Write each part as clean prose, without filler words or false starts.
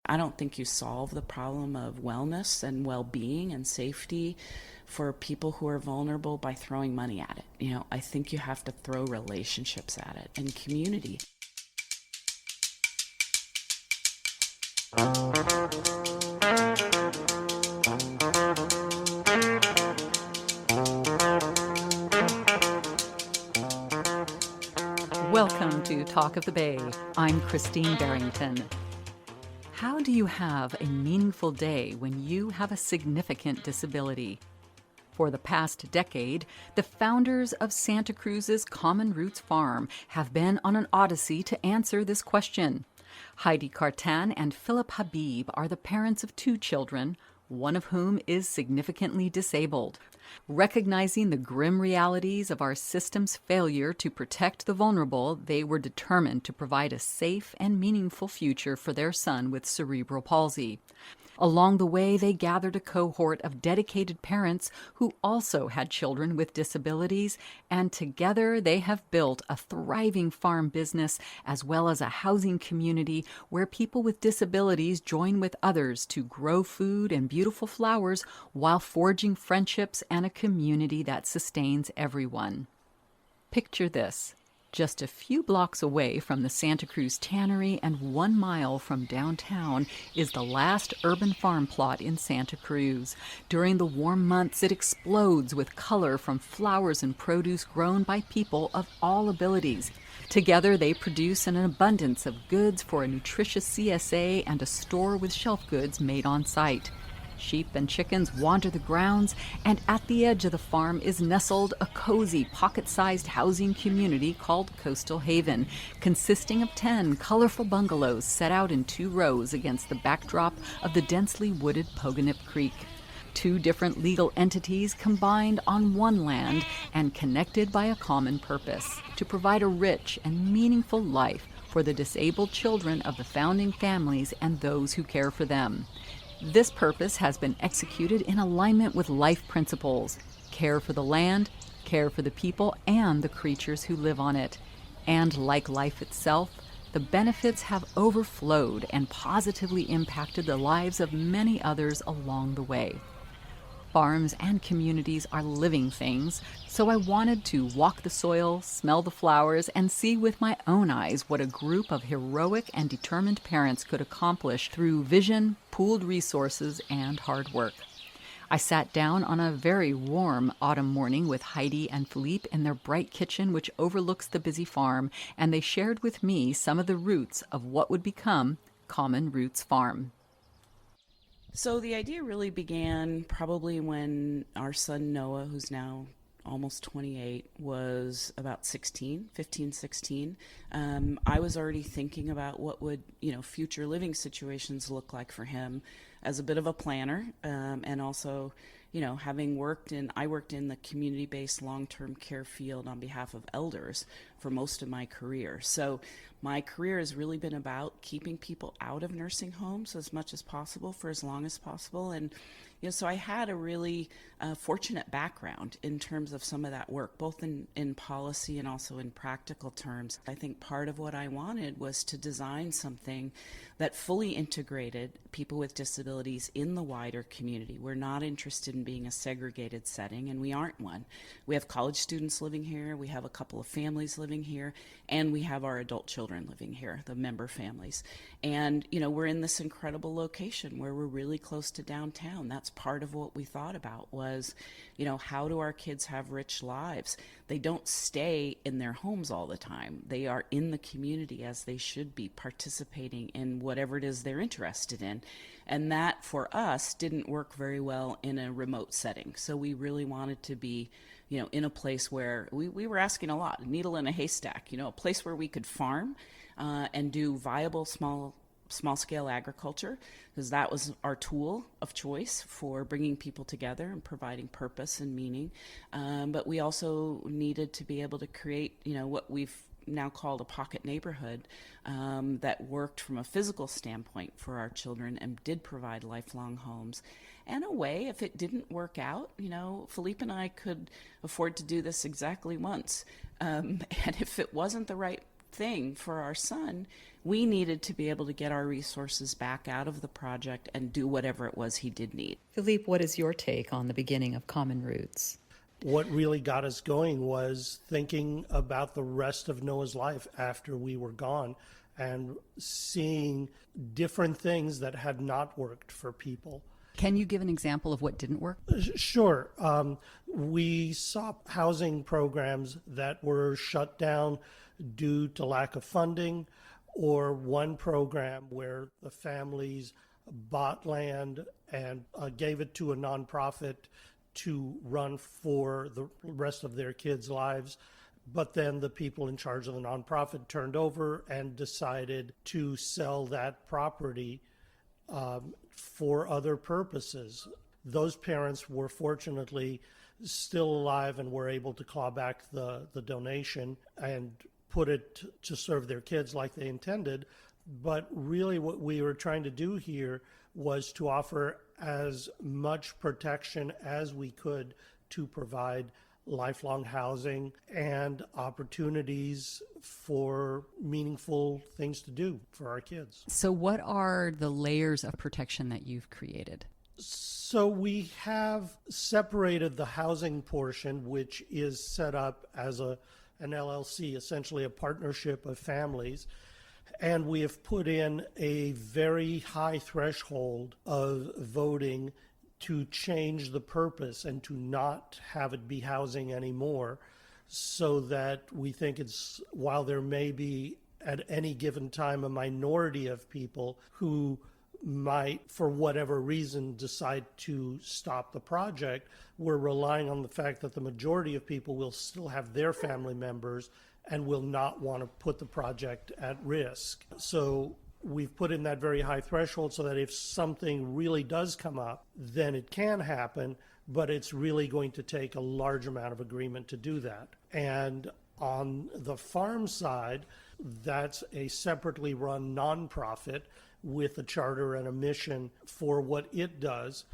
I don't think you solve the problem of wellness and well-being and safety for people who are vulnerable by throwing money at it. I think you have to throw relationships at it and community. Welcome to Talk of the Bay. I'm Christine Barrington. How do you have a meaningful day when you have a significant disability? For the past decade, the founders of Santa Cruz's Common Roots Farm have been on an odyssey to answer this question. Heidi Cartan and Phillipe Habib are the parents of 2 children, one of whom is significantly disabled. Recognizing the grim realities of our system's failure to protect the vulnerable, they were determined to provide a safe and meaningful future for their son with cerebral palsy. Along the way, they gathered a cohort of dedicated parents who also had children with disabilities, and together they have built a thriving farm business as well as a housing community where people with disabilities join with others to grow food and beautiful flowers while forging friendships and a community that sustains everyone. Picture this. Just a few blocks away from the Santa Cruz Tannery and 1 mile from downtown is the last urban farm plot in Santa Cruz. During the warm months, it explodes with color from flowers and produce grown by people of all abilities. Together, they produce an abundance of goods for a nutritious CSA and a store with shelf goods made on site. Sheep and chickens wander the grounds, and at the edge of the farm is nestled a cozy, pocket-sized housing community called Coastal Haven, consisting of 10 colorful bungalows set out in 2 rows against the backdrop of the densely wooded Poganip Creek. 2 different legal entities combined on one land and connected by a common purpose, to provide a rich and meaningful life for the disabled children of the founding families and those who care for them. This purpose has been executed in alignment with life principles: care for the land, care for the people and the creatures who live on it. And like life itself, the benefits have overflowed and positively impacted the lives of many others along the way. Farms and communities are living things, so I wanted to walk the soil, smell the flowers, and see with my own eyes what a group of heroic and determined parents could accomplish through vision, pooled resources, and hard work. I sat down on a very warm autumn morning with Heidi and Phillipe in their bright kitchen which overlooks the busy farm, and they shared with me some of the roots of what would become Common Roots Farm. So the idea really began probably when our son Noah, who's now almost 28, was about 15, 16. I was already thinking about what would, future living situations look like for him as a bit of a planner, and also, I worked in the community-based long-term care field on behalf of elders for most of my career. So my career has really been about keeping people out of nursing homes as much as possible for as long as possible. And so I had a really fortunate background in terms of some of that work, both in policy and also in practical terms. I think part of what I wanted was to design something that fully integrated people with disabilities in the wider community. We're not interested in being a segregated setting, and we aren't one. We have college students living here, we have a couple of families living here, and we have our adult children living here, the member families. And, we're in this incredible location where we're really close to downtown. That's part of what we thought about was, how do our kids have rich lives? They don't stay in their homes all the time. They are in the community as they should be, participating in whatever it is they're interested in. And that, for us, didn't work very well in a remote setting. So we really wanted to be, in a place where we were asking a lot, a needle in a haystack, a place where we could farm and do viable small-scale agriculture, because that was our tool of choice for bringing people together and providing purpose and meaning. But we also needed to be able to create, what we've now called a pocket neighborhood that worked from a physical standpoint for our children and did provide lifelong homes. And a way, if it didn't work out, Phillipe and I could afford to do this exactly once. And if it wasn't the right thing for our son, we needed to be able to get our resources back out of the project and do whatever it was he did need. Phillipe, what is your take on the beginning of Common Roots? What really got us going was thinking about the rest of Noah's life after we were gone and seeing different things that had not worked for people. Can you give an example of what didn't work? Sure. We saw housing programs that were shut down due to lack of funding, or one program where the families bought land and gave it to a nonprofit to run for the rest of their kids' lives. But then the people in charge of the nonprofit turned over and decided to sell that property for other purposes. Those parents were fortunately still alive and were able to claw back the donation and put it to serve their kids like they intended. But really what we were trying to do here was to offer as much protection as we could to provide lifelong housing and opportunities for meaningful things to do for our kids. So what are the layers of protection that you've created? So we have separated the housing portion, which is set up as an LLC, essentially a partnership of families. And we have put in a very high threshold of voting to change the purpose and to not have it be housing anymore, so that we think it's, while there may be at any given time a minority of people who might, for whatever reason, decide to stop the project, we're relying on the fact that the majority of people will still have their family members and will not want to put the project at risk. So we've put in that very high threshold so that if something really does come up, then it can happen, but it's really going to take a large amount of agreement to do that. And on the farm side, that's a separately run nonprofit with a charter and a mission for what it does,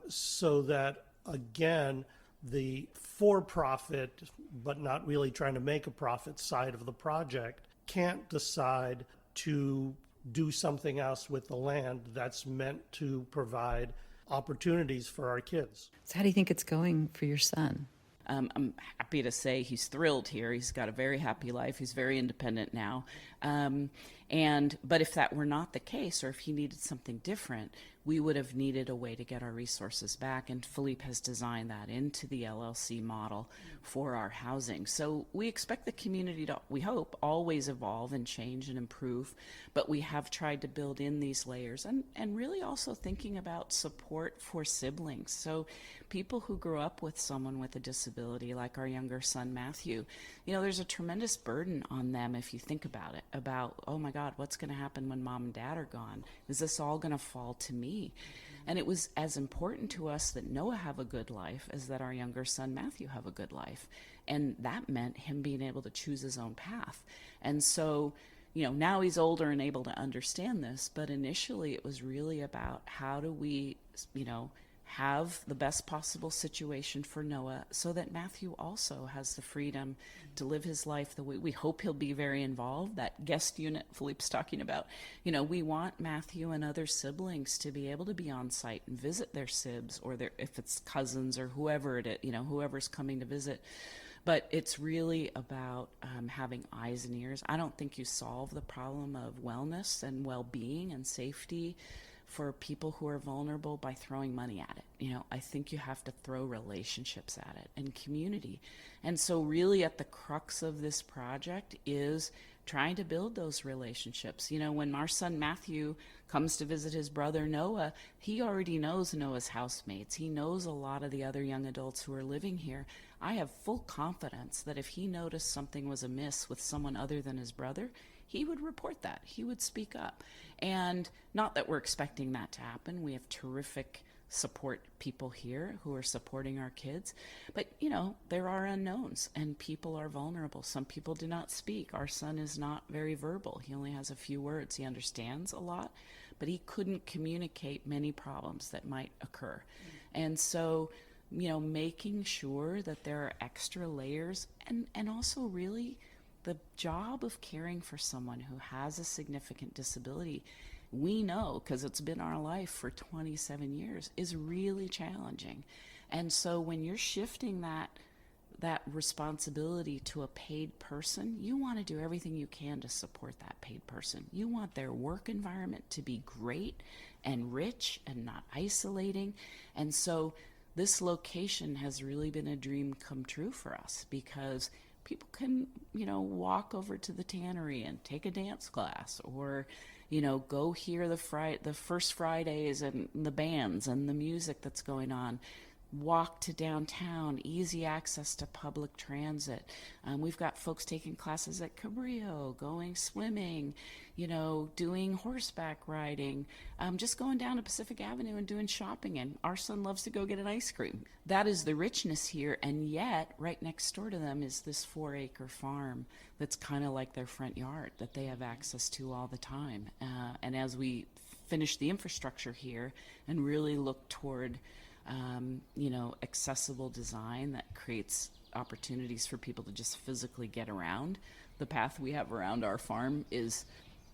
so that, again, the for-profit, but not really trying to make a profit side of the project can't decide to do something else with the land that's meant to provide opportunities for our kids. So how do you think it's going for your son? I'm happy to say he's thrilled here. He's got a very happy life. He's very independent now. But if that were not the case, or if he needed something different, we would have needed a way to get our resources back. And Phillipe has designed that into the LLC model for our housing. So we expect the community to, we hope, always evolve and change and improve. But we have tried to build in these layers and really also thinking about support for siblings. So people who grew up with someone with a disability, like our younger son, Matthew, there's a tremendous burden on them if you think about it, about, oh my God, what's going to happen when mom and dad are gone? Is this all going to fall to me? And it was as important to us that Noah have a good life as that our younger son, Matthew, have a good life. And that meant him being able to choose his own path. And so, now he's older and able to understand this, but initially it was really about how do we, have the best possible situation for Noah so that Matthew also has the freedom to live his life the way we hope he'll be very involved. That guest unit Philippe's talking about, we want Matthew and other siblings to be able to be on site and visit their sibs, or if it's cousins or whoever it is, whoever's coming to visit. But it's really about having eyes and ears. I don't think you solve the problem of wellness and well-being and safety for people who are vulnerable by throwing money at it. I think you have to throw relationships at it and community. And so really at the crux of this project is trying to build those relationships. When our son Matthew comes to visit his brother Noah, he already knows Noah's housemates. He knows a lot of the other young adults who are living here. I have full confidence that if he noticed something was amiss with someone other than his brother, he would report that. He would speak up. And not that we're expecting that to happen. We have terrific support people here who are supporting our kids. But, there are unknowns and people are vulnerable. Some people do not speak. Our son is not very verbal. He only has a few words. He understands a lot, but he couldn't communicate many problems that might occur. And so, making sure that there are extra layers and also really the job of caring for someone who has a significant disability, we know because it's been our life for 27 years, is really challenging. And so when you're shifting that responsibility to a paid person, you want to do everything you can to support that paid person. You want their work environment to be great and rich and not isolating. And so this location has really been a dream come true for us, because people can, walk over to the tannery and take a dance class, or, go hear the first Fridays and the bands and the music that's going on. Walk to downtown, easy access to public transit. We've got folks taking classes at Cabrillo, going swimming, doing horseback riding, just going down to Pacific Avenue and doing shopping. And our son loves to go get an ice cream. That is the richness here. And yet, right next door to them is this 4-acre farm that's kind of like their front yard that they have access to all the time. And as we finish the infrastructure here and really look toward accessible design that creates opportunities for people to just physically get around. The path we have around our farm is,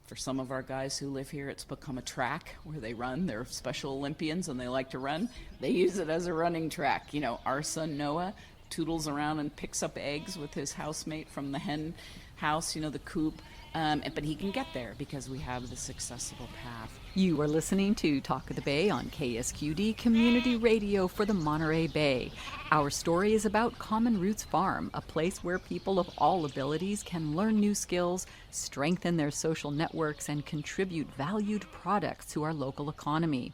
for some of our guys who live here, it's become a track where they run. They're Special Olympians and they like to run. They use it as a running track. Our son Noah toodles around and picks up eggs with his housemate from the hen house, the coop. But he can get there because we have this accessible path. You are listening to Talk of the Bay on KSQD Community Radio for the Monterey Bay. Our story is about Common Roots Farm, a place where people of all abilities can learn new skills, strengthen their social networks, and contribute valued products to our local economy.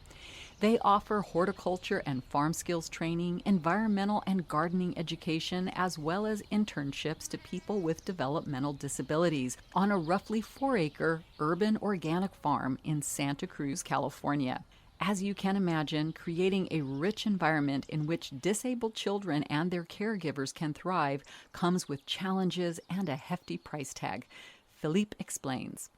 They offer horticulture and farm skills training, environmental and gardening education, as well as internships to people with developmental disabilities on a roughly 4-acre urban organic farm in Santa Cruz, California. As you can imagine, creating a rich environment in which disabled children and their caregivers can thrive comes with challenges and a hefty price tag. Phillipe explains.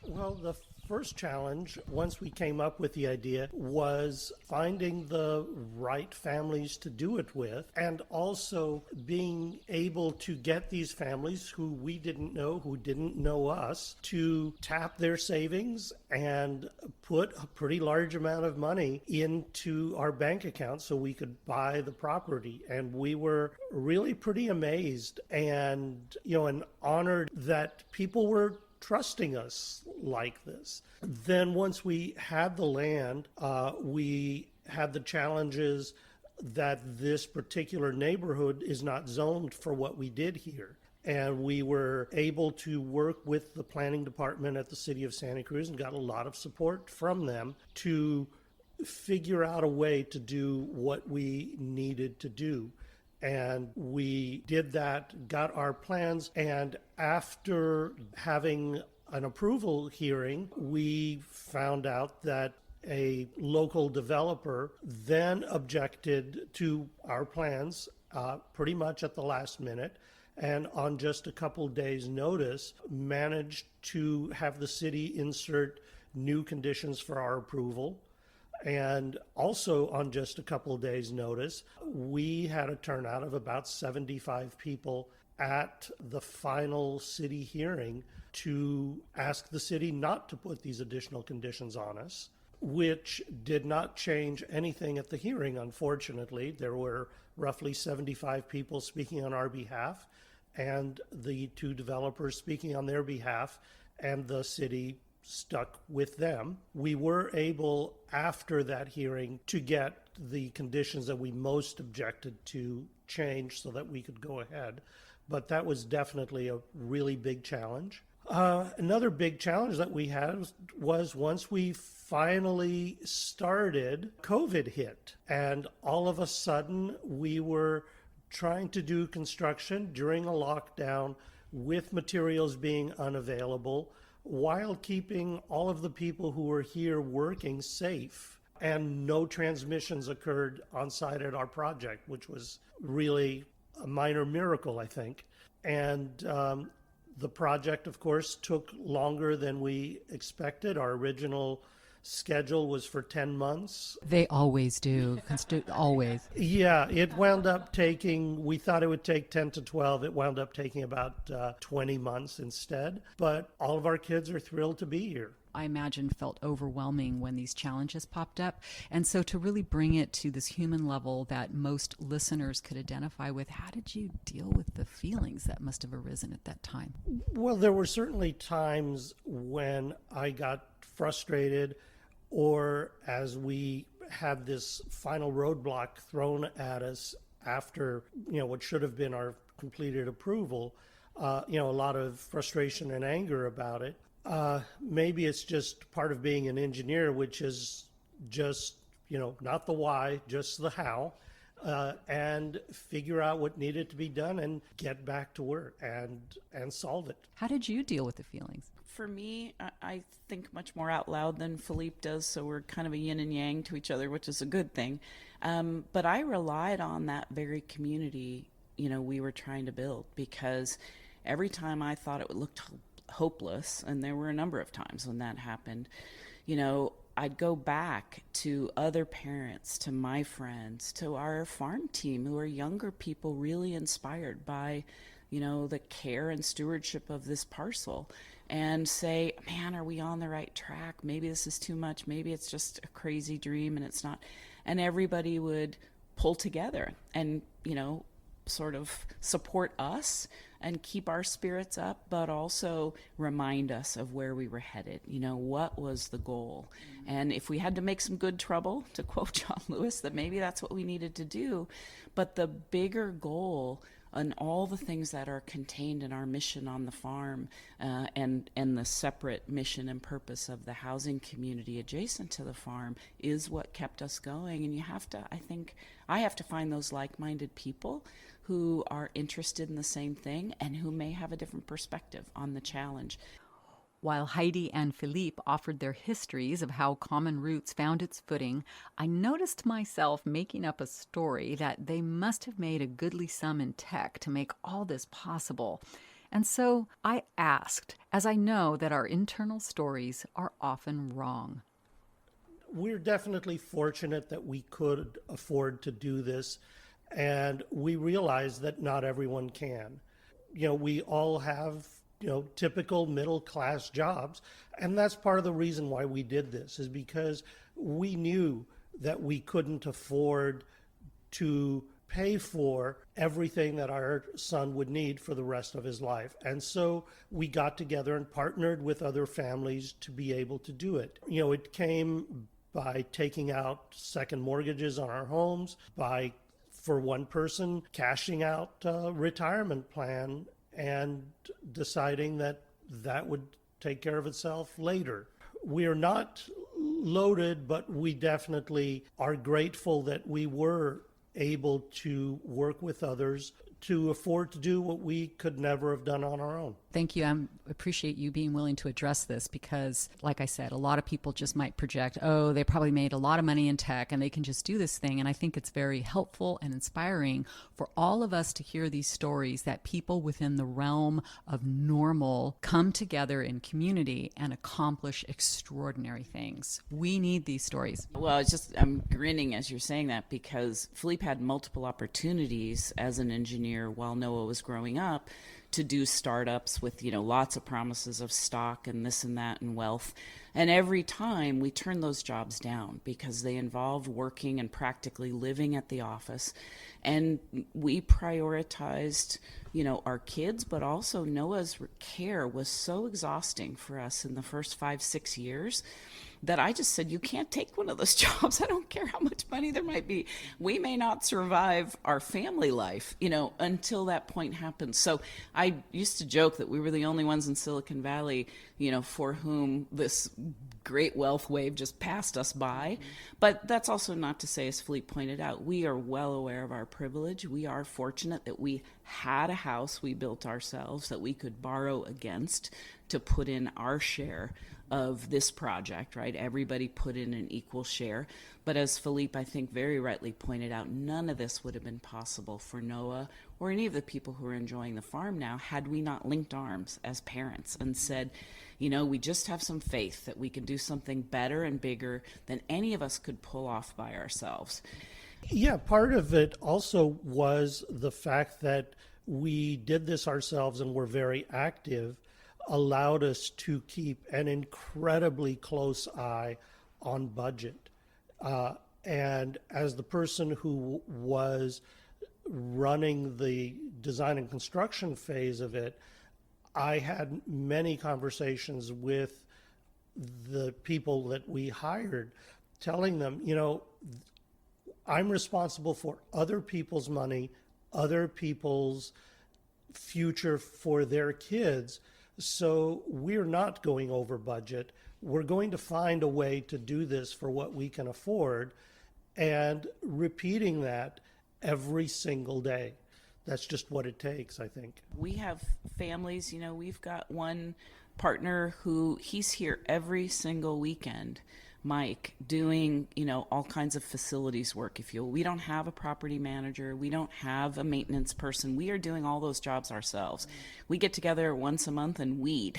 Well, the first challenge, once we came up with the idea, was finding the right families to do it with, and also being able to get these families who we didn't know, who didn't know us, to tap their savings and put a pretty large amount of money into our bank account so we could buy the property. And we were really pretty amazed and, and honored that people were trusting us like this. Then once we had the land, we had the challenges that this particular neighborhood is not zoned for what we did here. And we were able to work with the planning department at the city of Santa Cruz and got a lot of support from them to figure out a way to do what we needed to do. And we did that, got our plans, and after having an approval hearing, we found out that a local developer then objected to our plans pretty much at the last minute, and on just a couple days' notice managed to have the city insert new conditions for our approval. And also on just a couple of days' notice, we had a turnout of about 75 people at the final city hearing to ask the city not to put these additional conditions on us, which did not change anything at the hearing, unfortunately. There were roughly 75 people speaking on our behalf and the two developers speaking on their behalf, and the city stuck with them. We were able, after that hearing, to get the conditions that we most objected to change so that we could go ahead. But that was definitely a really big challenge. Another big challenge that we had was once we finally started, COVID hit. And all of a sudden, we were trying to do construction during a lockdown with materials being unavailable, while keeping all of the people who were here working safe. And no transmissions occurred on site at our project, which was really a minor miracle, I think. And the project, of course, took longer than we expected. Our original schedule was for 10 months. They always do. Always. Yeah, it wound up taking, we thought it would take 10 to 12. It wound up taking about 20 months instead. But all of our kids are thrilled to be here. I imagine felt overwhelming when these challenges popped up. And so to really bring it to this human level that most listeners could identify with, how did you deal with the feelings that must have arisen at that time? Well, there were certainly times when I got frustrated, or as we had this final roadblock thrown at us after, what should have been our completed approval, a lot of frustration and anger about it. Maybe it's just part of being an engineer, which is just, not the why, just the how, and figure out what needed to be done and get back to work and solve it. How did you deal with the feelings? For me, I think much more out loud than Phillipe does, so we're kind of a yin and yang to each other, which is a good thing. But I relied on that very community, we were trying to build, because every time I thought it looked hopeless, and there were a number of times when that happened, I'd go back to other parents, to my friends, to our farm team, who are younger people really inspired by, the care and stewardship of this parcel, and say, man, are we on the right track? Maybe this is too much. Maybe it's just a crazy dream and it's not. And everybody would pull together and, sort of support us and keep our spirits up, but also remind us of where we were headed. What was the goal? And if we had to make some good trouble, to quote John Lewis, that maybe that's what we needed to do. But the bigger goal and all the things that are contained in our mission on the farm, and the separate mission and purpose of the housing community adjacent to the farm, is what kept us going. And I have to find those like-minded people who are interested in the same thing and who may have a different perspective on the challenge. While Heidi and Phillipe offered their histories of how Common Roots found its footing, I noticed myself making up a story that they must have made a goodly sum in tech to make all this possible. And so I asked, as I know that our internal stories are often wrong. We're definitely fortunate that we could afford to do this, and we realize that not everyone can. We all have typical middle-class jobs. And that's part of the reason why we did this, is because we knew that we couldn't afford to pay for everything that our son would need for the rest of his life. And so we got together and partnered with other families to be able to do it. It came by taking out second mortgages on our homes, by, for one person, cashing out a retirement plan and deciding that would take care of itself later. We are not loaded, but we definitely are grateful that we were able to work with others to afford to do what we could never have done on our own. Thank you. I appreciate you being willing to address this because, like I said, a lot of people just might project, oh, they probably made a lot of money in tech and they can just do this thing. And I think it's very helpful and inspiring for all of us to hear these stories that people within the realm of normal come together in community and accomplish extraordinary things. We need these stories. Well, I'm grinning as you're saying that, because Phillipe had multiple opportunities as an engineer while Noah was growing up to do startups with, lots of promises of stock and this and that and wealth. And every time we turned those jobs down because they involved working and practically living at the office. And we prioritized, our kids, but also Noah's care was so exhausting for us in the first 5-6 years that I just said, you can't take one of those jobs. I don't care how much money there might be. We may not survive our family life, until that point happens. So I used to joke that we were the only ones in Silicon Valley, for whom this great wealth wave just passed us by. But that's also not to say, as Phillipe pointed out, we are well aware of our privilege. We are fortunate that we had a house we built ourselves that we could borrow against to put in our share of this project, right? Everybody put in an equal share. But as Phillipe, I think, very rightly pointed out, none of this would have been possible for Noah or any of the people who are enjoying the farm now had we not linked arms as parents and said, you know, we just have some faith that we can do something better and bigger than any of us could pull off by ourselves. Yeah, part of it also was the fact that we did this ourselves and were very active, allowed us to keep an incredibly close eye on budget. And as the person who was running the design and construction phase of it, I had many conversations with the people that we hired, telling them, you know, I'm responsible for other people's money, other people's future for their kids. So we're not going over budget. We're going to find a way to do this for what we can afford, and repeating that every single day. That's just what it takes, I think. We have families, you know, we've got one partner who he's here every single weekend, Mike, doing, you know, all kinds of facilities work, if you will. We don't have a property manager. We don't have a maintenance person. We are doing all those jobs ourselves. We get together once a month and weed,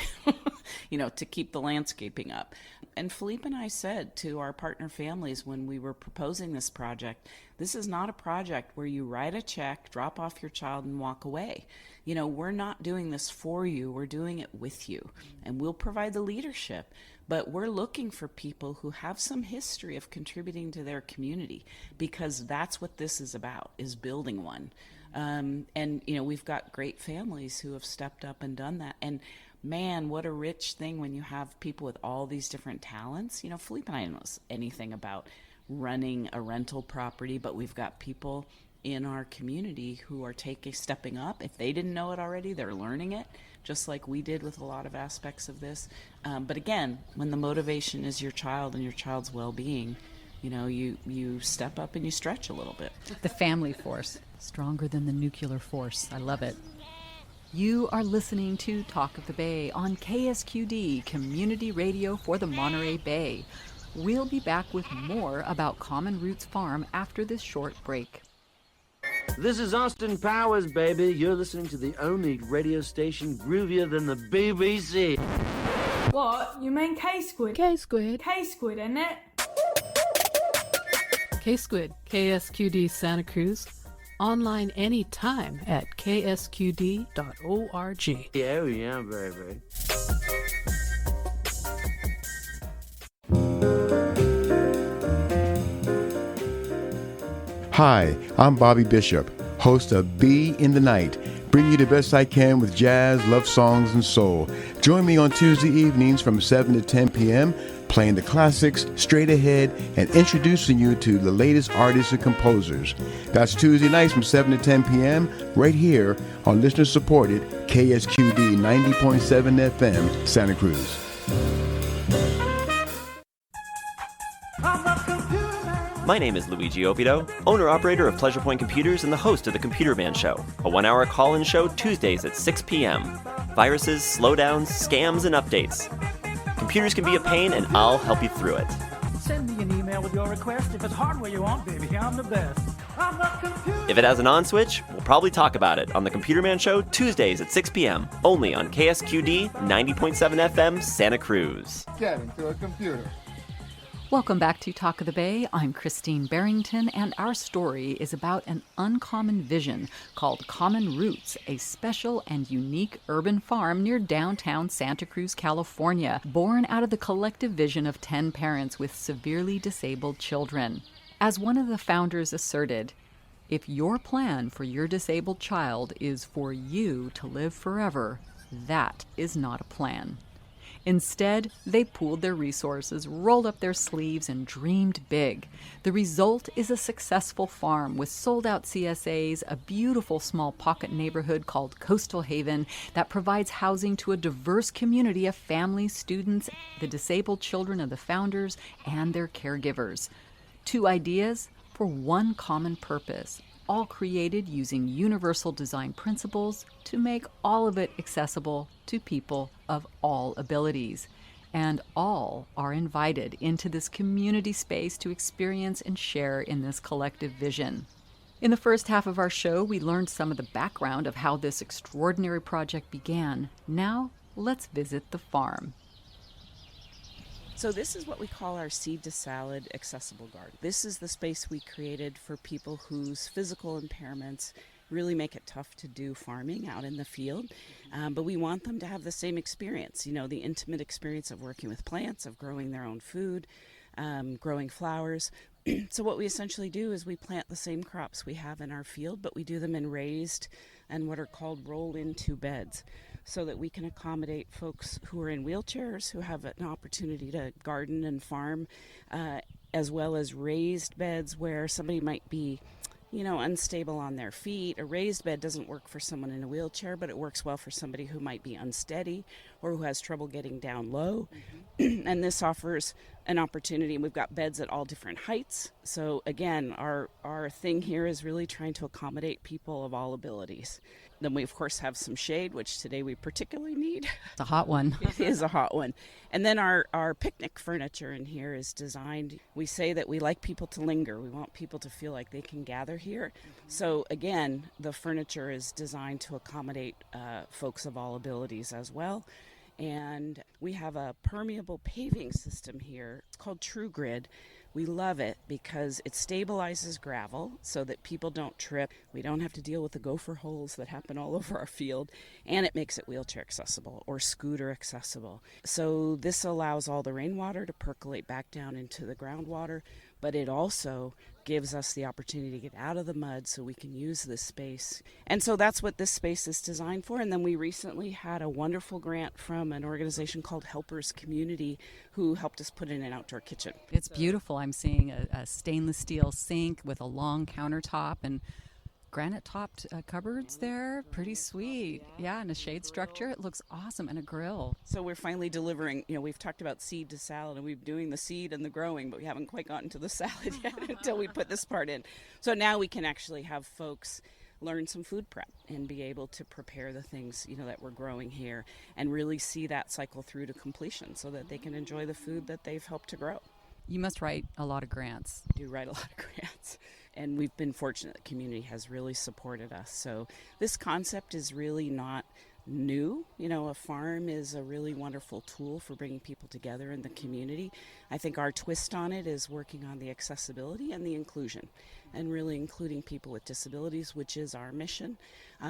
you know, to keep the landscaping up. And Phillipe and I said to our partner families when we were proposing this project, this is not a project where you write a check, drop off your child, and walk away. You know, we're not doing this for you. We're doing it with you. And we'll provide the leadership. But we're looking for people who have some history of contributing to their community, because that's what this is about, is building one. And, you know, we've got great families who have stepped up and done that. And man, what a rich thing when you have people with all these different talents. You know, Phillipe and I don't know anything about running a rental property, but we've got people in our community who are stepping up. If they didn't know it already, they're learning it, just like we did with a lot of aspects of this. But again, when the motivation is your child and your child's well-being, you know, you step up and you stretch a little bit. The family force, stronger than the nuclear force. I love it. You are listening to Talk of the Bay on KSQD, Community Radio for the Monterey Bay. We'll be back with more about Common Roots Farm after this short break. This is Austin Powers, baby. You're listening to the only radio station groovier than the BBC. What? You mean K-Squid? K-Squid. K-Squid, isn't it? K-Squid, KSQD Santa Cruz. Online anytime at ksqd.org. Yeah, yeah, baby. Hi, I'm Bobby Bishop, host of Be in the Night, bringing you the best I can with jazz, love songs, and soul. Join me on Tuesday evenings from 7 to 10 p.m., playing the classics straight ahead and introducing you to the latest artists and composers. That's Tuesday nights from 7 to 10 p.m. right here on listener-supported KSQD 90.7 FM, Santa Cruz. My name is Luigi Ovido, owner-operator of Pleasure Point Computers and the host of The Computer Man Show, a 1-hour call-in show Tuesdays at 6 p.m. Viruses, slowdowns, scams, and updates. Computers can be a pain, and I'll help you through it. Send me an email with your request. If it's hardware you want, baby, I'm the best. If it has an on switch, we'll probably talk about it on The Computer Man Show Tuesdays at 6 p.m. only on KSQD 90.7 FM, Santa Cruz. Get into a computer. Welcome back to Talk of the Bay. I'm Christine Barrington, and our story is about an uncommon vision called Common Roots, a special and unique urban farm near downtown Santa Cruz, California, born out of the collective vision of 10 parents with severely disabled children. As one of the founders asserted, if your plan for your disabled child is for you to live forever, that is not a plan. Instead, they pooled their resources, rolled up their sleeves, and dreamed big. The result is a successful farm with sold-out CSAs, a beautiful small pocket neighborhood called Coastal Haven that provides housing to a diverse community of families, students, the disabled children of the founders, and their caregivers. 2 ideas for one common purpose, all created using universal design principles to make all of it accessible to people of all abilities. and all are invited into this community space to experience and share in this collective vision. In the first half of our show, we learned some of the background of how this extraordinary project began. Now, let's visit the farm. So this is what we call our Seed to Salad accessible garden. This is the space we created for people whose physical impairments really make it tough to do farming out in the field. But we want them to have the same experience, the intimate experience of working with plants, of growing their own food, growing flowers. So what we essentially do is we plant the same crops we have in our field, but we do them in raised and what are called roll-into beds, so that we can accommodate folks who are in wheelchairs, who have an opportunity to garden and farm, as well as raised beds where somebody might be unstable on their feet. A raised bed doesn't work for someone in a wheelchair, but it works well for somebody who might be unsteady or who has trouble getting down low. And this offers an opportunity. We've got beds at all different heights. So again, our thing here is really trying to accommodate people of all abilities. Then we, of course, have some shade, which today we particularly need. It's a hot one. It is a hot one. And then our picnic furniture in here is designed. We say that we like people to linger. We want people to feel like they can gather here. So again, the furniture is designed to accommodate folks of all abilities as well. And we have a permeable paving system here. It's called True Grid. We love it because it stabilizes gravel so that people don't trip. We don't have to deal with the gopher holes that happen all over our field. And it makes it wheelchair accessible or scooter accessible. So this allows all the rainwater to percolate back down into the groundwater, but it also gives us the opportunity to get out of the mud so we can use this space. And so that's what this space is designed for. And then we recently had a wonderful grant from an organization called Helpers Community who helped us put in an outdoor kitchen. It's beautiful. I'm seeing a stainless steel sink with a long countertop and granite-topped cupboards there. Pretty sweet. Yeah, and a shade structure. It looks awesome. And a grill. So we're finally delivering, we've talked about seed to salad, and we're doing the seed and the growing, but we haven't quite gotten to the salad yet until we put this part in. So now we can actually have folks learn some food prep and be able to prepare the things, that we're growing here and really see that cycle through to completion so that they can enjoy the food that they've helped to grow. You must write a lot of grants. We do write a lot of grants. And we've been fortunate. The community has really supported us. So this concept is really not new. A farm is a really wonderful tool for bringing people together in the community. I think our twist on it is working on the accessibility and the inclusion, and really including people with disabilities, which is our mission.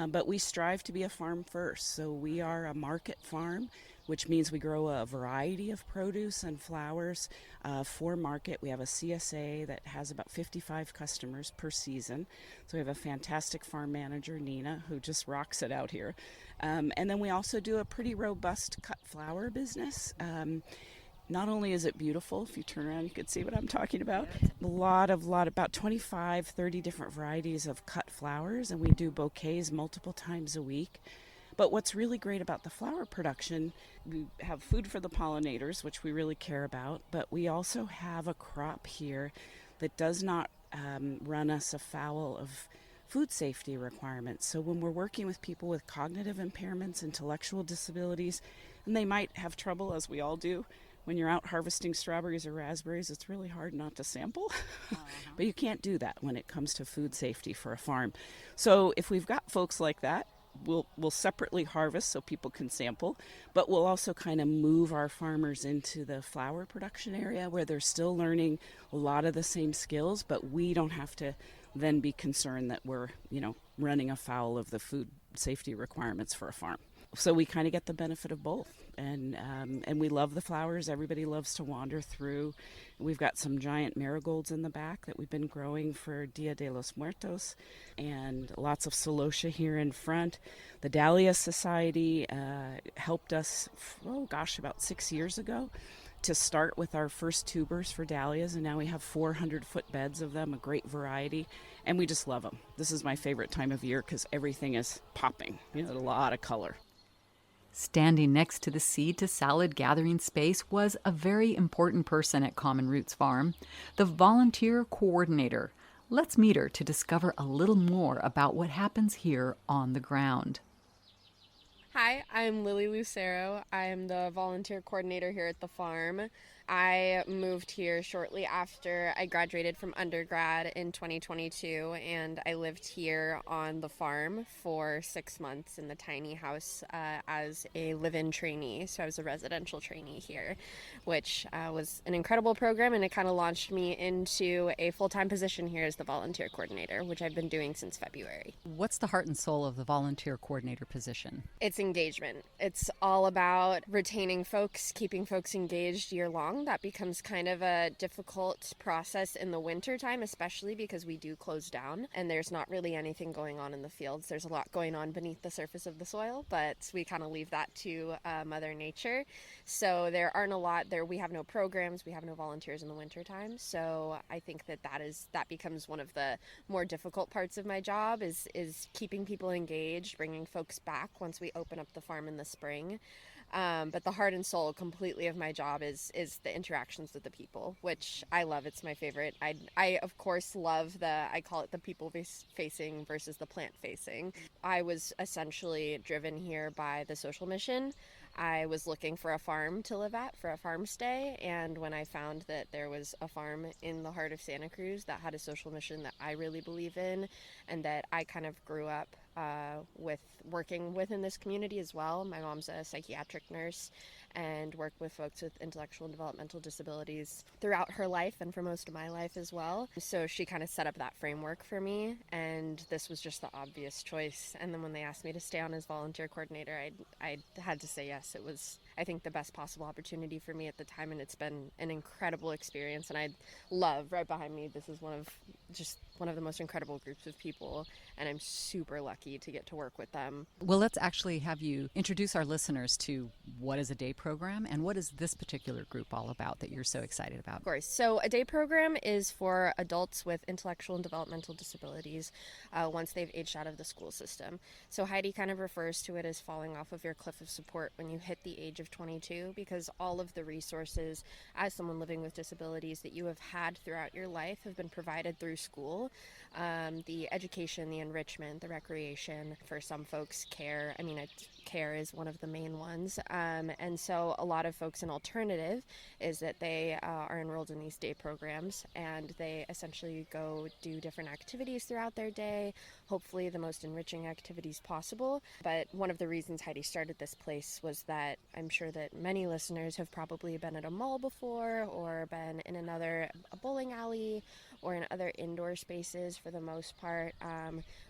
But we strive to be a farm first. So we are a market farm, which means we grow a variety of produce and flowers for market. We have a CSA that has about 55 customers per season. So we have a fantastic farm manager, Nina, who just rocks it out here. And then we also do a pretty robust cut flower business. Not only is it beautiful, if you turn around you can see what I'm talking about, about 25, 30 different varieties of cut flowers, and we do bouquets multiple times a week. But what's really great about the flower production, we have food for the pollinators, which we really care about, but we also have a crop here that does not run us afoul of food safety requirements. So when we're working with people with cognitive impairments, intellectual disabilities, and they might have trouble, as we all do, when you're out harvesting strawberries or raspberries, it's really hard not to sample. But you can't do that when it comes to food safety for a farm. So if we've got folks like that, we'll separately harvest so people can sample, but we'll also kind of move our farmers into the flower production area where they're still learning a lot of the same skills, but we don't have to then be concerned that we're, running afoul of the food safety requirements for a farm. So we kind of get the benefit of both. And we love the flowers. Everybody loves to wander through. We've got some giant marigolds in the back that we've been growing for Dia de los Muertos, and lots of celosia here in front. The Dahlia Society helped us, about 6 years ago to start with our first tubers for dahlias, and now we have 400-foot beds of them, a great variety, and we just love them. This is my favorite time of year because everything is popping, a lot of color. Standing next to the seed to salad gathering space was a very important person at Common Roots Farm, the volunteer coordinator. Let's meet her to discover a little more about what happens here on the ground. Hi, I'm Lily Lucero. I'm the volunteer coordinator here at the farm. I moved here shortly after I graduated from undergrad in 2022, and I lived here on the farm for 6 months in the tiny house as a live-in trainee. So I was a residential trainee here, which was an incredible program, and it kind of launched me into a full-time position here as the volunteer coordinator, which I've been doing since February. What's the heart and soul of the volunteer coordinator position? It's engagement. It's all about retaining folks, keeping folks engaged year long. That becomes kind of a difficult process in the winter time, especially because we do close down and there's not really anything going on in the fields. There's a lot going on beneath the surface of the soil, but we kind of leave that to Mother Nature. So there aren't a lot there. We have no programs, we have no volunteers in the winter time. So I think that becomes one of the more difficult parts of my job is keeping people engaged, bringing folks back once we open up the farm in the spring. But the heart and soul completely of my job is the interactions with the people, which I love. It's my favorite. I of course love I call it the people facing versus the plant facing. I was essentially driven here by the social mission. I was looking for a farm to live at, for a farm stay, and when I found that there was a farm in the heart of Santa Cruz that had a social mission that I really believe in and that I kind of grew up with working within this community as well. My mom's a psychiatric nurse and worked with folks with intellectual and developmental disabilities throughout her life and for most of my life as well. So she kind of set up that framework for me, and this was just the obvious choice. And then when they asked me to stay on as volunteer coordinator, I had to say yes. It was, I think, the best possible opportunity for me at the time, and it's been an incredible experience. And I love, right behind me, this is one of the most incredible groups of people, and I'm super lucky to get to work with them. Well, let's actually have you introduce our listeners to what is a day program and what is this particular group all about that you're so excited about? Of course. So a day program is for adults with intellectual and developmental disabilities once they've aged out of the school system. So Heidi kind of refers to it as falling off of your cliff of support when you hit the age of 22, because all of the resources as someone living with disabilities that you have had throughout your life have been provided through school. The education, the enrichment, the recreation, for some folks care. Care is one of the main ones. And so a lot of folks, an alternative is that they are enrolled in these day programs, and they essentially go do different activities throughout their day, hopefully the most enriching activities possible. But one of the reasons Heidi started this place was that I'm sure that many listeners have probably been at a mall before or been in a bowling alley or in other indoor spaces for the most part,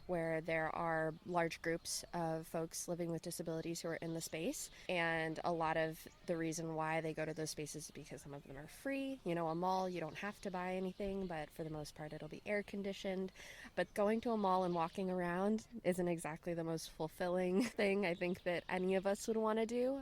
where there are large groups of folks living with disabilities who are in the space. And a lot of the reason why they go to those spaces is because some of them are free. You know, a mall, you don't have to buy anything, but for the most part, it'll be air conditioned. But going to a mall and walking around isn't exactly the most fulfilling thing I think that any of us would want to do.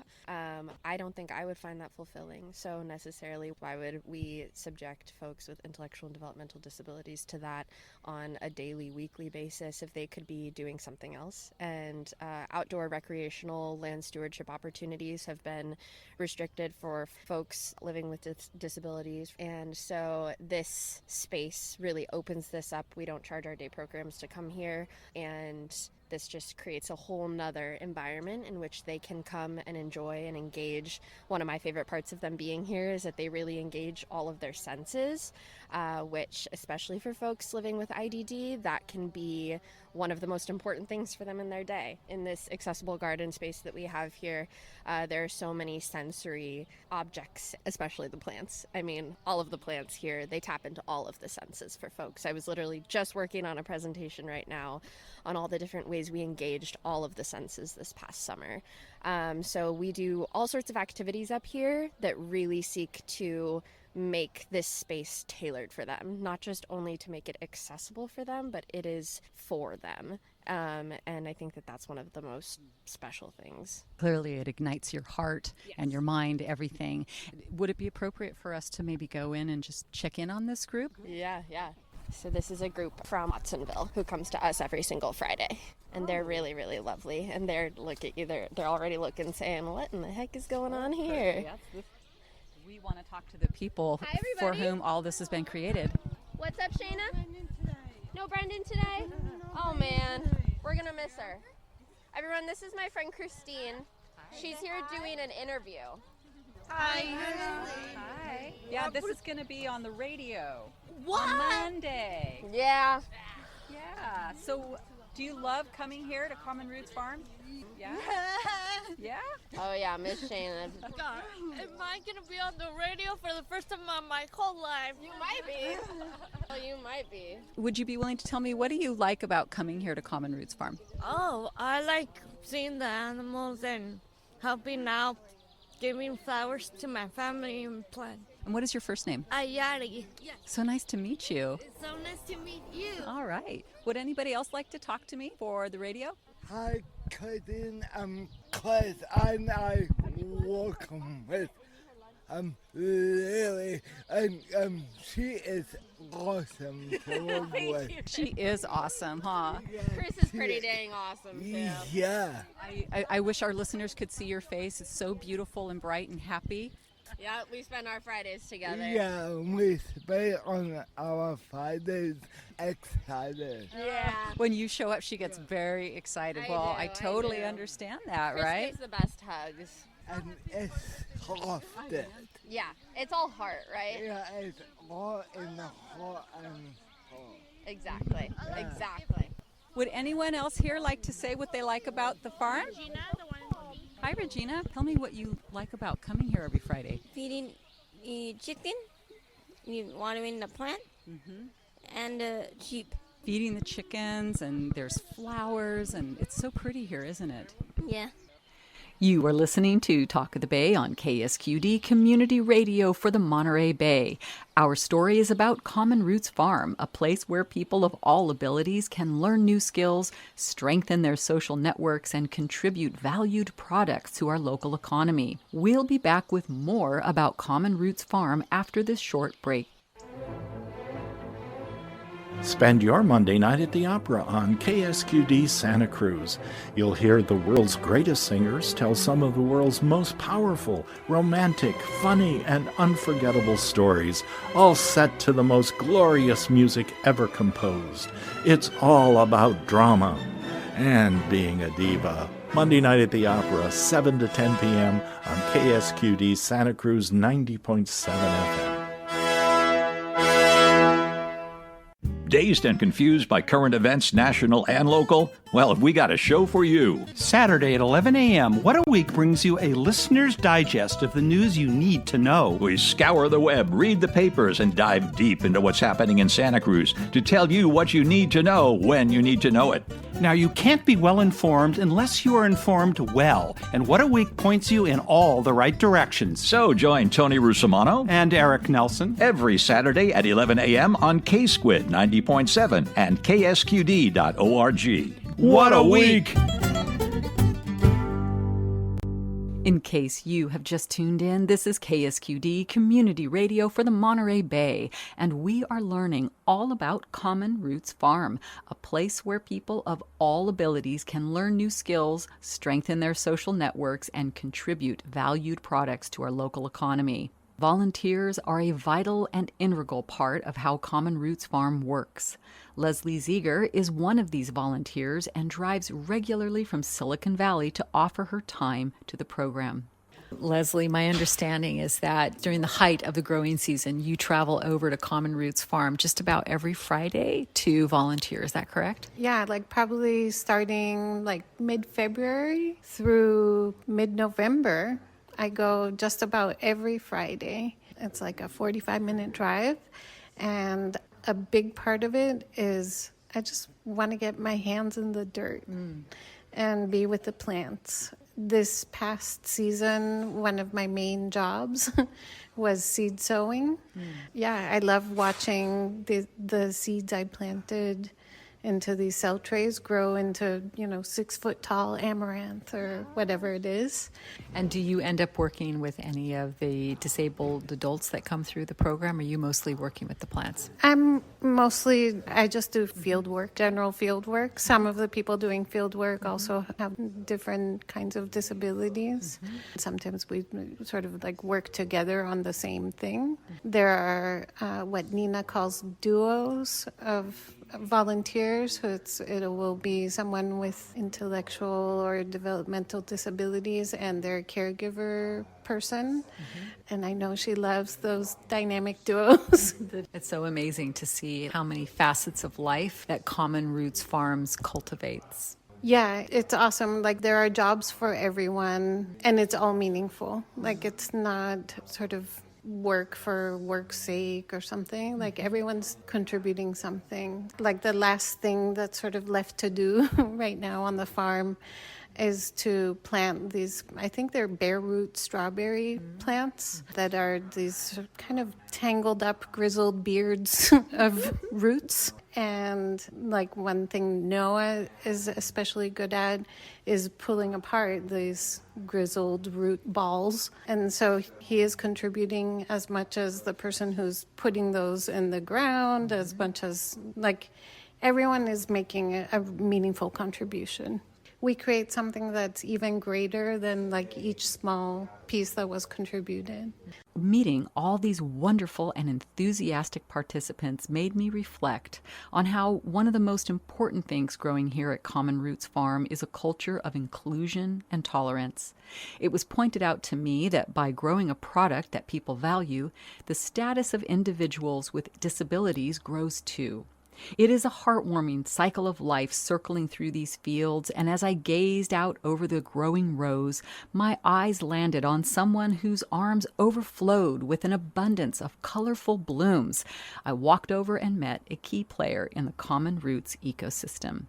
I don't think I would find that fulfilling. So necessarily, why would we subject folks with intellectual and developmental disabilities to that on a daily, weekly basis if they could be doing something else? And outdoor recreational land stewardship opportunities have been restricted for folks living with disabilities. And so this space really opens this up. We don't charge our day programs to come here, and this just creates a whole nother environment in which they can come and enjoy and engage. One of my favorite parts of them being here is that they really engage all of their senses, which, especially for folks living with IDD, that can be one of the most important things for them in their day. In this accessible garden space that we have here, there are so many sensory objects, especially the plants. I mean, all of the plants here, they tap into all of the senses for folks. I was literally just working on a presentation right now on all the different ways we engaged all of the senses this past summer. So we do all sorts of activities up here that really seek to make this space tailored for them, not just only to make it accessible for them, but it is for them. And I think that that's one of the most special things. Clearly it ignites your heart and your mind, everything. Would it be appropriate for us to maybe go in and just check in on this group? Yeah. So this is a group from Watsonville who comes to us every single Friday. And they're really, really lovely. And they're already looking, saying, what in the heck is going on here? We want to talk to the people for whom all this has been created. What's up, Shayna? No Brendan today? Oh, man. We're going to miss her. Everyone, this is my friend Christine. She's here doing an interview. Hi. Hi. Yeah, this is going to be on the radio. What? On Monday. Yeah. Yeah. So, do you love coming here to Common Roots Farm? Yeah? Yeah? Oh, yeah, Miss Shannon. God, am I going to be on the radio for the first time in my whole life? You might be. Oh, you might be. Would you be willing to tell me, what do you like about coming here to Common Roots Farm? Oh, I like seeing the animals and helping out, giving flowers to my family and plant. And what is your first name? Ayari. Yeah. So nice to meet you. It's so nice to meet you. All right. Would anybody else like to talk to me for the radio? Hi, Cartan. I'm Cruz, and I welcome with Lily, and she is awesome to work with. She is awesome, huh? Chris is pretty dang awesome, too. Yeah. I wish our listeners could see your face. It's so beautiful and bright and happy. Yeah, we spend our Fridays together. Yeah, we spend on our Fridays excited. Yeah. When you show up, she gets very excited. I totally understand that, Chris right? gives the best hugs. And it's soft. Yeah, it's all heart, right? Yeah, it's all in the heart and soul. Exactly. Exactly. Would anyone else here like to say what they like about the farm? Hi, Regina. Tell me what you like about coming here every Friday. Feeding chicken, watering the plant, and sheep. Feeding the chickens, and there's flowers, and it's so pretty here, isn't it? Yeah. You are listening to Talk of the Bay on KSQD Community Radio for the Monterey Bay. Our story is about Common Roots Farm, a place where people of all abilities can learn new skills, strengthen their social networks, and contribute valued products to our local economy. We'll be back with more about Common Roots Farm after this short break. Spend your Monday night at the Opera on KSQD Santa Cruz. You'll hear the world's greatest singers tell some of the world's most powerful, romantic, funny, and unforgettable stories, all set to the most glorious music ever composed. It's all about drama and being a diva. Monday night at the Opera, 7 to 10 p.m. on KSQD Santa Cruz 90.7 FM. Dazed and confused by current events, national and local? Well, we got a show for you. Saturday at 11 a.m., What a Week brings you a listener's digest of the news you need to know. We scour the web, read the papers, and dive deep into what's happening in Santa Cruz to tell you what you need to know when you need to know it. Now, you can't be well informed unless you are informed well, and What a Week points you in all the right directions. So join Tony Rusomano and Eric Nelson every Saturday at 11 a.m. on KSQD 90.7 and KSQD.org. What a week! In case you have just tuned in, this is KSQD Community Radio for the Monterey Bay, and we are learning all about Common Roots Farm, a place where people of all abilities can learn new skills, strengthen their social networks, and contribute valued products to our local economy. Volunteers are a vital and integral part of how Common Roots Farm works. Leslie Ziegler is one of these volunteers and drives regularly from Silicon Valley to offer her time to the program. Leslie, my understanding is that during the height of the growing season, you travel over to Common Roots Farm just about every Friday to volunteer. Is that correct? Yeah, like probably starting like mid-February through mid-November. I go just about every Friday. It's like a 45-minute drive, and a big part of it is I just want to get my hands in the dirt and be with the plants. This past season, one of my main jobs was seed sowing. Yeah, I love watching the seeds I planted into these cell trays grow into, 6-foot tall amaranth or whatever it is. And do you end up working with any of the disabled adults that come through the program, or are you mostly working with the plants? I just do field work, general field work. Some of the people doing field work also have different kinds of disabilities. Sometimes we sort of like work together on the same thing. There are what Nina calls duos of volunteers. So it will be someone with intellectual or developmental disabilities and their caregiver person. And I know she loves those dynamic duos. It's so amazing to see how many facets of life that Common Roots Farms cultivates. Yeah, it's awesome. Like, there are jobs for everyone, and it's all meaningful. Like, it's not sort of work for work's sake or something. Like, everyone's contributing something. Like, the last thing that's sort of left to do right now on the farm is to plant these, I think they're bare root strawberry plants that are these kind of tangled up, grizzled beards of roots. And like, one thing Noah is especially good at is pulling apart these grizzled root balls. And so he is contributing as much as the person who's putting those in the ground, as much as, like, everyone is making a meaningful contribution. We create something that's even greater than like each small piece that was contributed. Meeting all these wonderful and enthusiastic participants made me reflect on how one of the most important things growing here at Common Roots Farm is a culture of inclusion and tolerance. It was pointed out to me that by growing a product that people value, the status of individuals with disabilities grows too. It is a heartwarming cycle of life circling through these fields, and as I gazed out over the growing rows, my eyes landed on someone whose arms overflowed with an abundance of colorful blooms. I walked over and met a key player in the Common Roots ecosystem.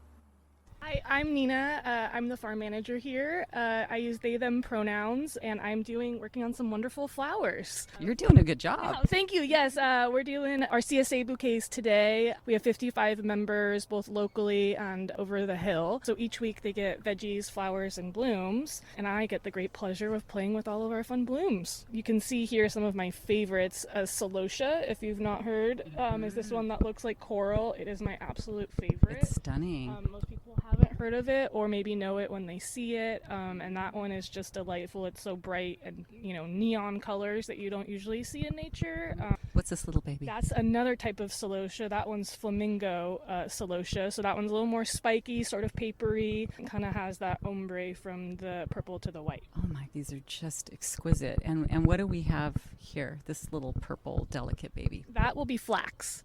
Hi, I'm Nina. I'm the farm manager here. I use they, them pronouns, and I'm working on some wonderful flowers. You're doing a good job. Oh, thank you. Yes, we're doing our CSA bouquets today. We have 55 members, both locally and over the hill. So each week they get veggies, flowers, and blooms, and I get the great pleasure of playing with all of our fun blooms. You can see here some of my favorites. Celosia, if you've not heard, is this one that looks like coral. It is my absolute favorite. It's stunning. Most people haven't heard of it or maybe know it when they see it, and that one is just delightful. It's so bright and neon colors that you don't usually see in nature. What's this little baby? That's another type of celosia. That one's flamingo celosia, so that one's a little more spiky, sort of papery, and kind of has that ombre from the purple to the white. Oh my, these are just exquisite. And what do we have here? This little purple delicate baby. That will be flax,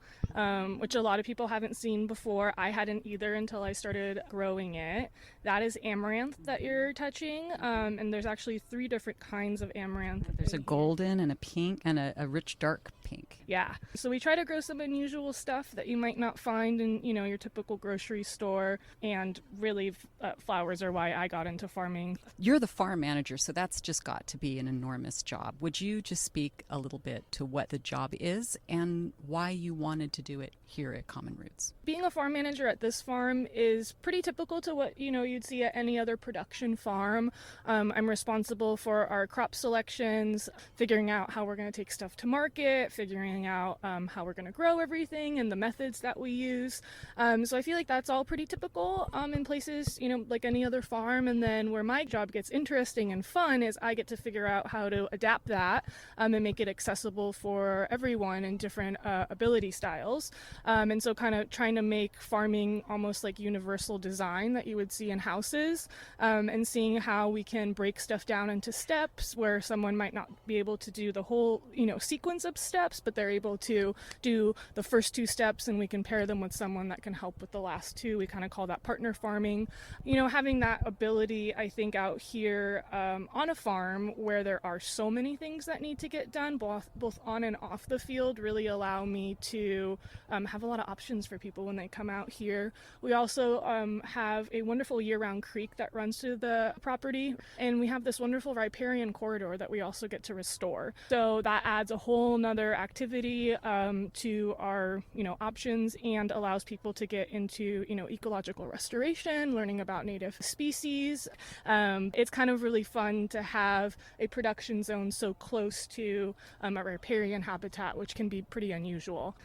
which a lot of people haven't seen before. I hadn't either until I started growing it. That is amaranth that you're touching, and there's actually 3 different kinds of amaranth. There's a golden and a pink and a rich dark pink. Yeah, so we try to grow some unusual stuff that you might not find in your typical grocery store, and really flowers are why I got into farming. You're the farm manager, so that's just got to be an enormous job. Would you just speak a little bit to what the job is and why you wanted to do it here at Common Roots? Being a farm manager at this farm is pretty typical to what you'd see at any other production farm. I'm responsible for our crop selections, figuring out how we're going to take stuff to market, figuring out how we're going to grow everything and the methods that we use. So I feel like that's all pretty typical in places, like any other farm. And then where my job gets interesting and fun is I get to figure out how to adapt that and make it accessible for everyone in different ability styles. And so kind of trying to make farming almost like universal design that you would see in houses, and seeing how we can break stuff down into steps where someone might not be able to do the whole, sequence of steps, but they're able to do the first 2 steps, and we can pair them with someone that can help with the last 2. We kind of call that partner farming. Having that ability, I think, out here on a farm where there are so many things that need to get done, both on and off the field, really allow me to have a lot of options for people when they come out here. We also have a wonderful year-round creek that runs through the property, and we have this wonderful riparian corridor that we also get to restore. So that adds a whole nother activity to our options, and allows people to get into ecological restoration, learning about native species. It's kind of really fun to have a production zone so close to a riparian habitat, which can be pretty unusual.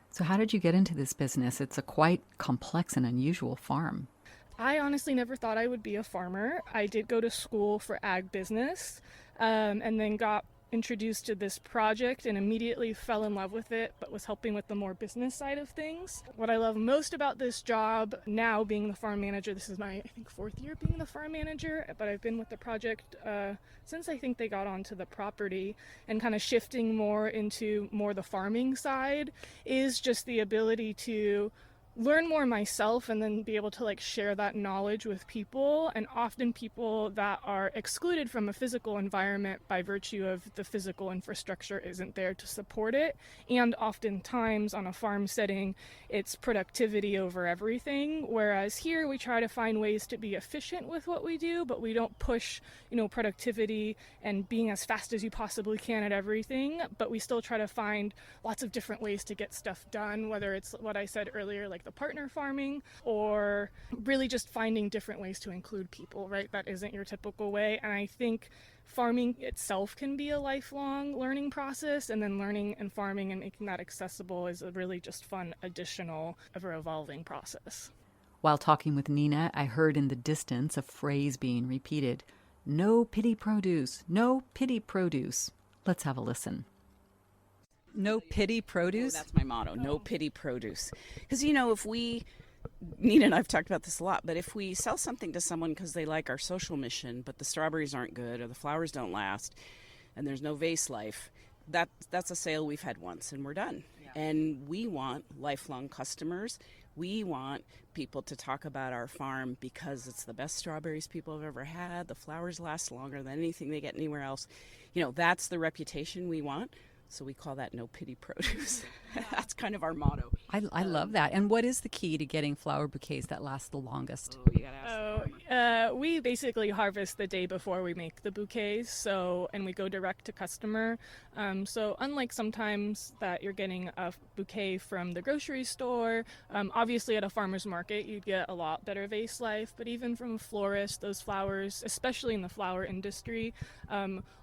So how did you get into this business? It's a quite complex and unusual farm. I honestly never thought I would be a farmer. I did go to school for ag business, and then got introduced to this project and immediately fell in love with it, but was helping with the more business side of things. What I love most about this job now, being the farm manager, this is my, I think, 4th year being the farm manager, but I've been with the project since I think they got onto the property, and kind of shifting more into more the farming side, is just the ability to learn more myself and then be able to like share that knowledge with people, and often people that are excluded from a physical environment by virtue of the physical infrastructure isn't there to support it. And oftentimes on a farm setting, it's productivity over everything, whereas here we try to find ways to be efficient with what we do, but we don't push, productivity and being as fast as you possibly can at everything, but we still try to find lots of different ways to get stuff done, whether it's what I said earlier, like the partner farming, or really just finding different ways to include people, right? That isn't your typical way. And I think farming itself can be a lifelong learning process, and then learning and farming and making that accessible is a really just fun additional, ever-evolving process. While talking with Nina, I heard in the distance a phrase being repeated. No pity produce, no pity produce. Let's have a listen. No pity produce? That's my motto, no pity produce. Because, if Nina and I have talked about this a lot, but if we sell something to someone because they like our social mission, but the strawberries aren't good or the flowers don't last and there's no vase life, that's a sale we've had once and we're done. Yeah. And we want lifelong customers. We want people to talk about our farm because it's the best strawberries people have ever had. The flowers last longer than anything they get anywhere else. That's the reputation we want. So we call that no pity produce. That's kind of our motto. I love that. And what is the key to getting flower bouquets that last the longest? Oh, you gotta ask we basically harvest the day before we make the bouquets, and we go direct to customer. So unlike sometimes that you're getting a bouquet from the grocery store, obviously at a farmer's market you'd get a lot better vase life, but even from a florist, those flowers, especially in the flower industry,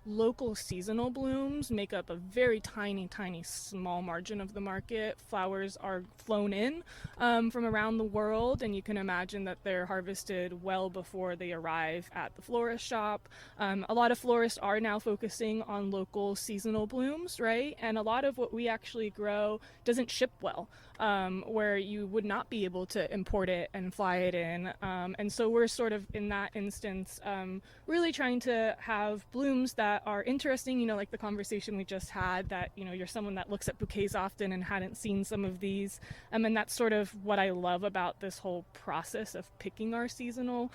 local seasonal blooms make up a very tiny, small margin of the market. Flowers are flown in from around the world, and you can imagine that they're harvested well before they arrive at the florist shop. A lot of florists are now focusing on local seasonal blooms, right? And a lot of what we actually grow doesn't ship well, where you would not be able to import it and fly it in. And so we're sort of in that instance really trying to have blooms that are interesting, like the conversation we just had, that you're someone that looks at bouquets often and hadn't seen some of these, and that's sort of what I love about this whole process of picking our seasonal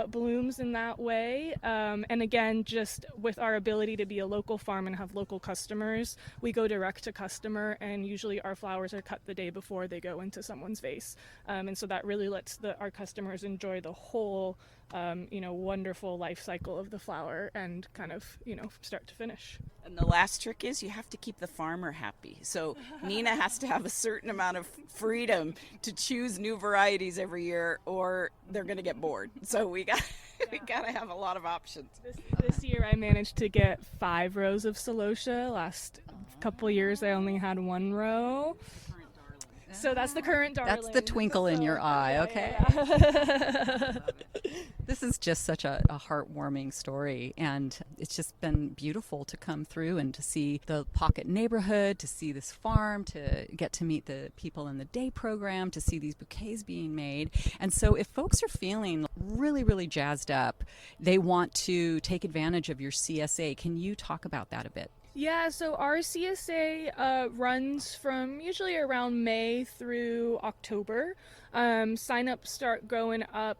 blooms in that way. And again, just with our ability to be a local farm and have local customers, we go direct to customer, and usually our flowers are cut the day before they go into someone's vase, and so that really lets our customers enjoy the whole wonderful life cycle of the flower, and kind of start to finish. And the last trick is you have to keep the farmer happy. So Nina has to have a certain amount of freedom to choose new varieties every year, or they're going to get bored. So we got to have a lot of options. This year I managed to get 5 rows of celosia. Last couple years I only had 1 row. So that's the current darling. That's the twinkle in your eye, okay? Yeah. This is just such a heartwarming story, and it's just been beautiful to come through and to see the pocket neighborhood, to see this farm, to get to meet the people in the day program, to see these bouquets being made. And so if folks are feeling really, really jazzed up, they want to take advantage of your CSA. Can you talk about that a bit? Yeah, so our CSA runs from usually around May through October. Sign-ups start going up,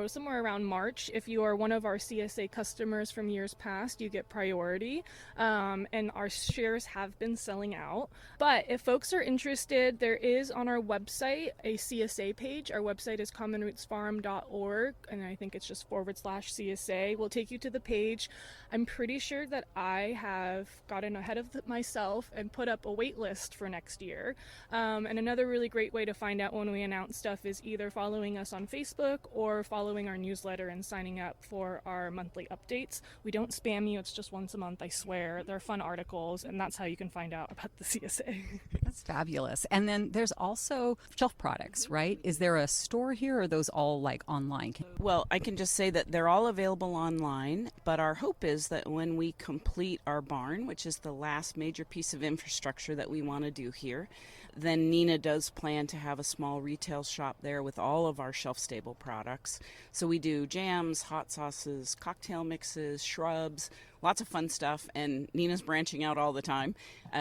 somewhere around March. If you are one of our CSA customers from years past, you get priority, and our shares have been selling out. But if folks are interested, there is on our website a CSA page. Our website is commonrootsfarm.org, and I think it's just /CSA. We'll take you to the page. I'm pretty sure that I have gotten ahead of myself and put up a wait list for next year. And another really great way to find out when we announce stuff is either following us on Facebook or following our newsletter and signing up for our monthly updates. We don't spam you, it's just once a month, I swear. They're fun articles, and that's how you can find out about the CSA. That's fabulous. And then there's also shelf products, right? Is there a store here, or are those all like online? Well, I can just say that they're all available online, but our hope is that when we complete our barn, which which is the last major piece of infrastructure that we want to do here. Then Nina does plan to have a small retail shop there with all of our shelf-stable products. So we do jams, hot sauces, cocktail mixes, shrubs, lots of fun stuff, and Nina's branching out all the time.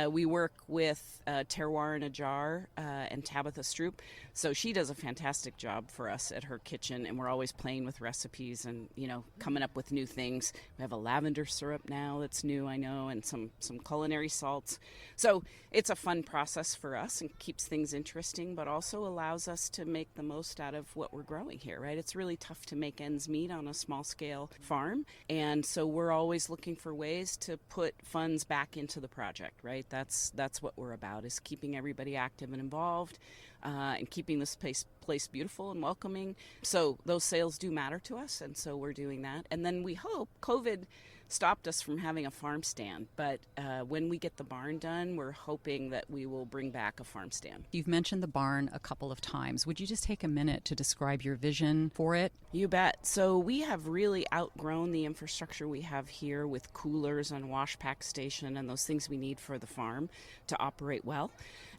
We work with Terroir in a Jar and Tabitha Stroop, so she does a fantastic job for us at her kitchen, and we're always playing with recipes and, you know, coming up with new things. We have a lavender syrup now that's new, I know, and some culinary salts. So it's a fun process for us and keeps things interesting, but also allows us to make the most out of what we're growing here, right? It's really tough to make ends meet on a small-scale farm, and so we're always looking for ways to put funds back into the project, right? That's what we're about, is keeping everybody active and involved, and keeping this place beautiful and welcoming. So those sales do matter to us, and so we're doing that. And then we hope COVID stopped us from having a farm stand, but when we get the barn done, we're hoping that we will bring back a farm stand. You've mentioned the barn a couple of times. Would you just take a minute to describe your vision for it? You bet. So we have really outgrown the infrastructure we have here with coolers and wash pack station and those things we need for the farm to operate well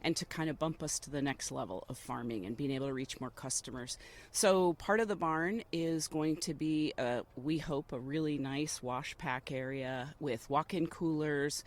and to kind of bump us to the next level of farming and being able to reach more customers. So part of the barn is going to be, we hope, a really nice wash pack area with walk-in coolers,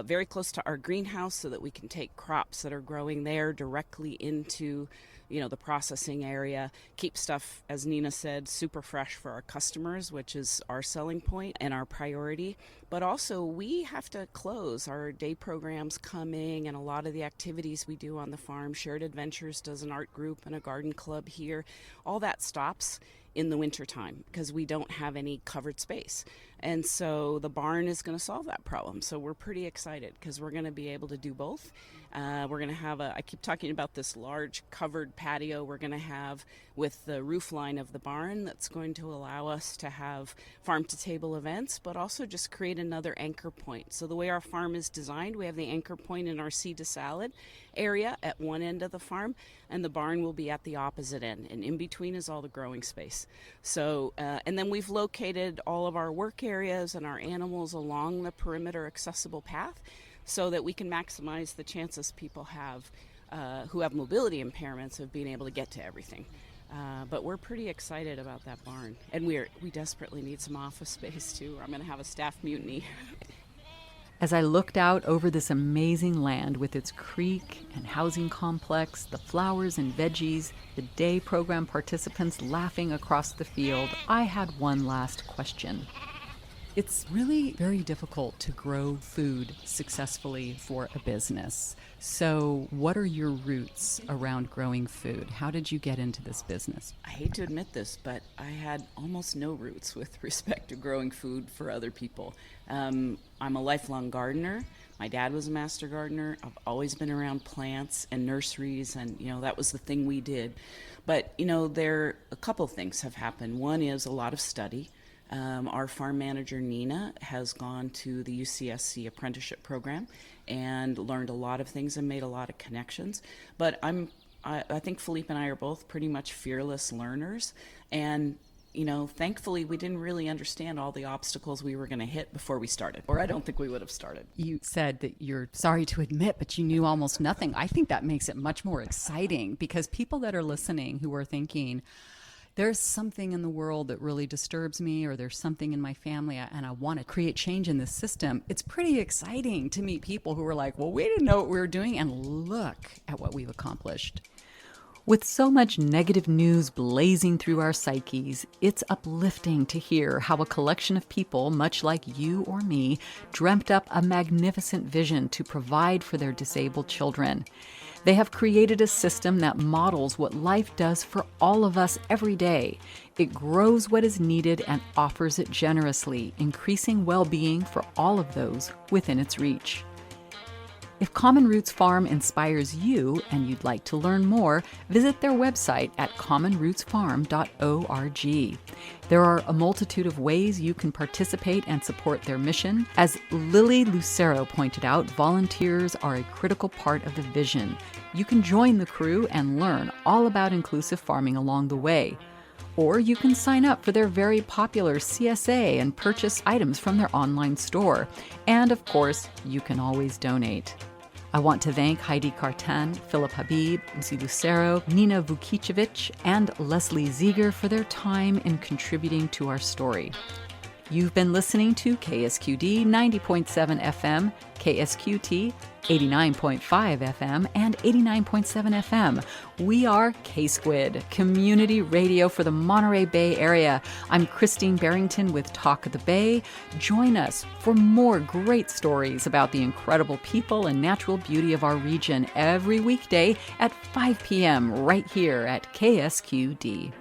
very close to our greenhouse so that we can take crops that are growing there directly into, you know, the processing area, keep stuff, as Nina said, super fresh for our customers, which is our selling point and our priority. But also we have to close. Our day programs coming and a lot of the activities we do on the farm. Shared Adventures does an art group and a garden club here. All that stops in the wintertime because we don't have any covered space. And so the barn is going to solve that problem. So we're pretty excited because we're going to be able to do both. We're going to have I keep talking about this large covered patio we're going to have with the roof line of the barn that's going to allow us to have farm-to-table events, but also just create another anchor point. So the way our farm is designed, we have the anchor point in our seed to salad area at one end of the farm, and the barn will be at the opposite end, and in between is all the growing space. So, and then we've located all of our work areas and our animals along the perimeter accessible path so that we can maximize the chances people have who have mobility impairments of being able to get to everything. But we're pretty excited about that barn, and we desperately need some office space too, or I'm going to have a staff mutiny. As I looked out over this amazing land with its creek and housing complex, the flowers and veggies, the day program participants laughing across the field, I had one last question. It's really very difficult to grow food successfully for a business. So what are your roots around growing food? How did you get into this business? I hate to admit this, but I had almost no roots with respect to growing food for other people. I'm a lifelong gardener. My dad was a master gardener. I've always been around plants and nurseries, and, you know, that was the thing we did. But, you know, a couple of things have happened. One is a lot of study. Our farm manager, Nina, has gone to the UCSC apprenticeship program and learned a lot of things and made a lot of connections. But I think Phillipe and I are both pretty much fearless learners. And, you know, thankfully, we didn't really understand all the obstacles we were going to hit before we started, or I don't think we would have started. You said that you're sorry to admit, but you knew almost nothing. I think that makes it much more exciting because people that are listening who are thinking, there's something in the world that really disturbs me, or there's something in my family and I want to create change in this system. It's pretty exciting to meet people who are like, well, we didn't know what we were doing, and look at what we've accomplished. With so much negative news blazing through our psyches, it's uplifting to hear how a collection of people, much like you or me, dreamt up a magnificent vision to provide for their disabled children. They have created a system that models what life does for all of us every day. It grows what is needed and offers it generously, increasing well-being for all of those within its reach. If Common Roots Farm inspires you and you'd like to learn more, visit their website at commonrootsfarm.org. There are a multitude of ways you can participate and support their mission. As Lily Lucero pointed out, volunteers are a critical part of the vision. You can join the crew and learn all about inclusive farming along the way. Or you can sign up for their very popular CSA and purchase items from their online store. And of course, you can always donate. I want to thank Heidi Cartan, Phillipe Habib, Lucy Lucero, Nina Vukicevic, and Leslie Zieger for their time in contributing to our story. You've been listening to KSQD 90.7 FM, KSQT 89.5 FM, and 89.7 FM. We are K-Squid, community radio for the Monterey Bay area. I'm Christine Barrington with Talk of the Bay. Join us for more great stories about the incredible people and natural beauty of our region every weekday at 5 p.m. right here at KSQD.